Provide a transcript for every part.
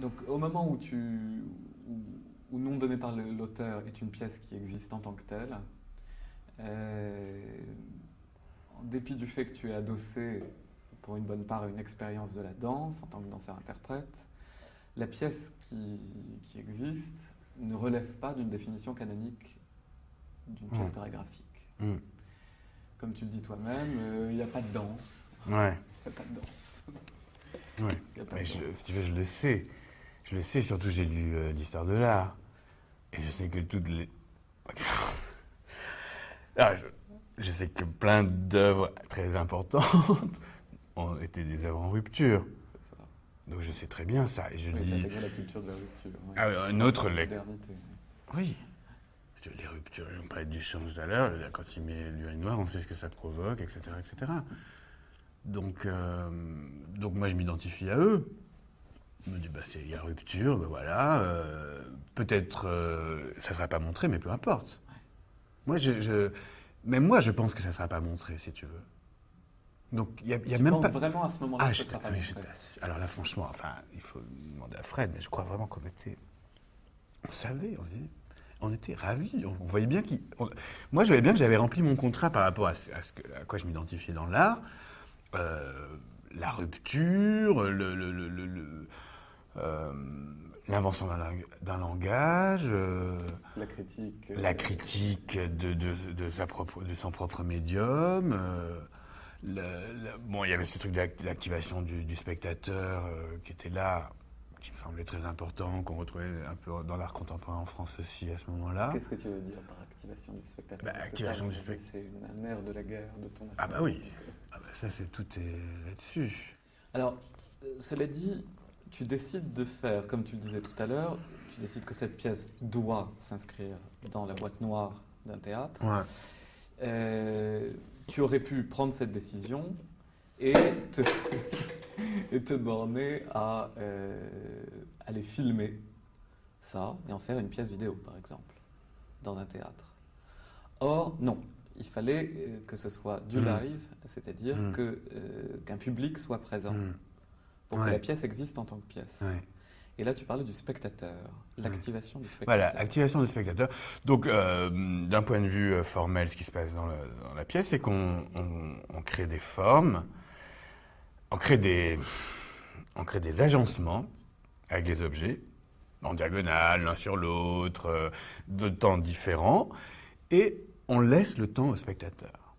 Donc, au moment où nom donné par l'auteur est une pièce qui existe en tant que telle, euh, en dépit du fait que tu es adossé pour une bonne part à une expérience de la danse en tant que danseur-interprète, la pièce qui existe ne relève pas d'une définition canonique d'une pièce chorégraphique. Mm. Comme tu le dis toi-même, il n'y a pas de danse. Ouais. Il n'y a pas de danse. Ouais. Il y a pas Mais de danse. si tu veux, je le sais. Je le sais, surtout j'ai lu l'histoire de l'art. Et je sais que toutes les... Ah, je sais que plein d'œuvres très importantes ont été des œuvres en rupture. C'est ça. Donc je sais très bien ça. Et je Oui, lis... t'intègres la culture de la rupture. Ouais. Ah, une autre La lecture. modernité. Oui. Parce que les ruptures, on parlait du chant tout à l'heure, quand il met l'urinoir, on sait ce que ça provoque, etc. etc. Donc moi je m'identifie à eux. Je me dis, bah, il y a rupture, ben voilà. Peut-être ça ne sera pas montré, mais peu importe. Moi, même moi, je pense que ça ne sera pas montré, si tu veux. Donc, il y a Tu même penses pas... vraiment à ce moment-là Ah, que ce sera pas mais montré? alors là, franchement, enfin, il faut demander à Fred, mais je crois vraiment qu'on était... On savait, on était ravis. On voyait bien moi, je voyais bien que j'avais rempli mon contrat par rapport à quoi je m'identifiais dans l'art. La rupture, euh, l'invention d'un langage, la critique de son propre médium. Bon, il y avait ce truc d'activation du spectateur qui était là, qui me semblait très important, qu'on retrouvait un peu dans l'art contemporain en France aussi à ce moment-là. Qu'est-ce que tu veux dire par activation du spectateur? Bah, activation du spectateur. C'est un air de la guerre de ton Ah bah oui, ça tout est là-dessus. Alors, cela dit, tu décides de faire, comme tu le disais tout à l'heure, tu décides que cette pièce doit s'inscrire dans la boîte noire d'un théâtre. Ouais. Tu aurais pu prendre cette décision et et te borner à aller filmer ça et en faire une pièce vidéo, par exemple, dans un théâtre. Or, non. Il fallait que ce soit du live, c'est-à-dire qu'un public soit présent pour que la pièce existe en tant que pièce. Ouais. Et là, tu parlais du spectateur, l'activation du spectateur. Voilà, activation du spectateur. Donc, d'un point de vue formel, ce qui se passe dans la pièce, c'est qu'on crée des formes, on crée des agencements avec les objets, en diagonale, l'un sur l'autre, de temps différents, et on laisse le temps au spectateur.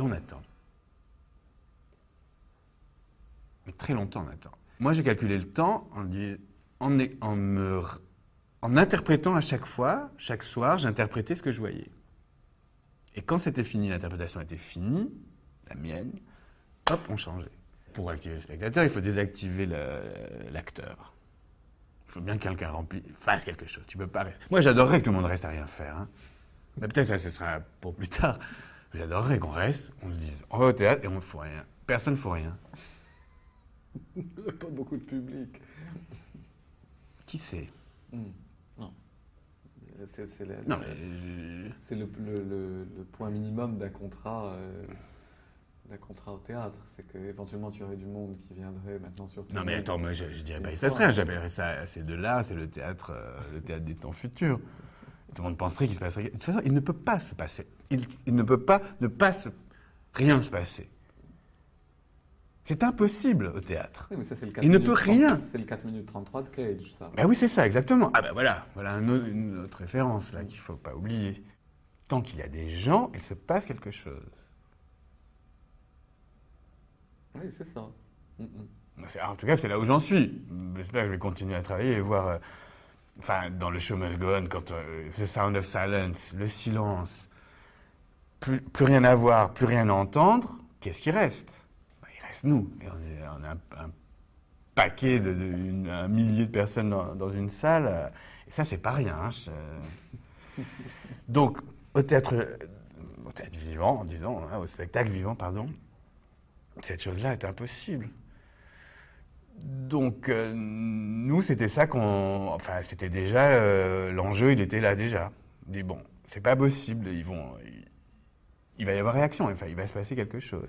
Et on attend. Mais très longtemps, on attend. Moi, j'ai calculé le temps en interprétant à chaque fois, chaque soir, j'interprétais ce que je voyais. Et quand c'était fini, l'interprétation était finie, la mienne, hop, on changeait. Pour activer le spectateur, il faut désactiver l'acteur. Il faut bien que quelqu'un fasse quelque chose. Tu peux pas rester. Moi, j'adorerais que tout le monde reste à rien faire. Hein. Mais peut-être ça, ce sera pour plus tard. J'adorerais qu'on reste, on se dise, on va au théâtre et on ne fout rien. Personne ne fout rien. Il n'y a pas beaucoup de public. Qui sait? Non. C'est le point minimum d'un contrat au théâtre. C'est qu'éventuellement, tu aurais du monde qui viendrait maintenant sur Non, mais attends, moi, je dirais pas il se passe rien. J'appellerais ça, c'est de là, c'est le théâtre des temps futurs. Tout le monde penserait qu'il se passerait. De toute façon, il ne peut pas se passer. Il ne peut pas ne pas rien se passer. C'est impossible au théâtre. Oui, mais ça, c'est le 4 il ne peut rien. C'est le 4 minutes 33 de Cage, ça. Ben oui, c'est ça, exactement. Ah ben voilà une autre référence là qu'il ne faut pas oublier. Tant qu'il y a des gens, il se passe quelque chose. Oui, c'est ça. En tout cas, c'est là où j'en suis. J'espère que je vais continuer à travailler et voir... dans le Show Must Go On, quand The Sound of Silence, le silence, plus rien à voir, plus rien à entendre, qu'est-ce qui reste? Il reste nous. Et on a un paquet, un millier de personnes dans une salle. Et ça, c'est pas rien. Hein, Donc, au théâtre vivant, disons, au spectacle vivant, pardon, cette chose-là est impossible. Donc, nous, c'était ça c'était déjà, l'enjeu, il était là déjà. On dit, bon, c'est pas possible, il va y avoir réaction, il va se passer quelque chose.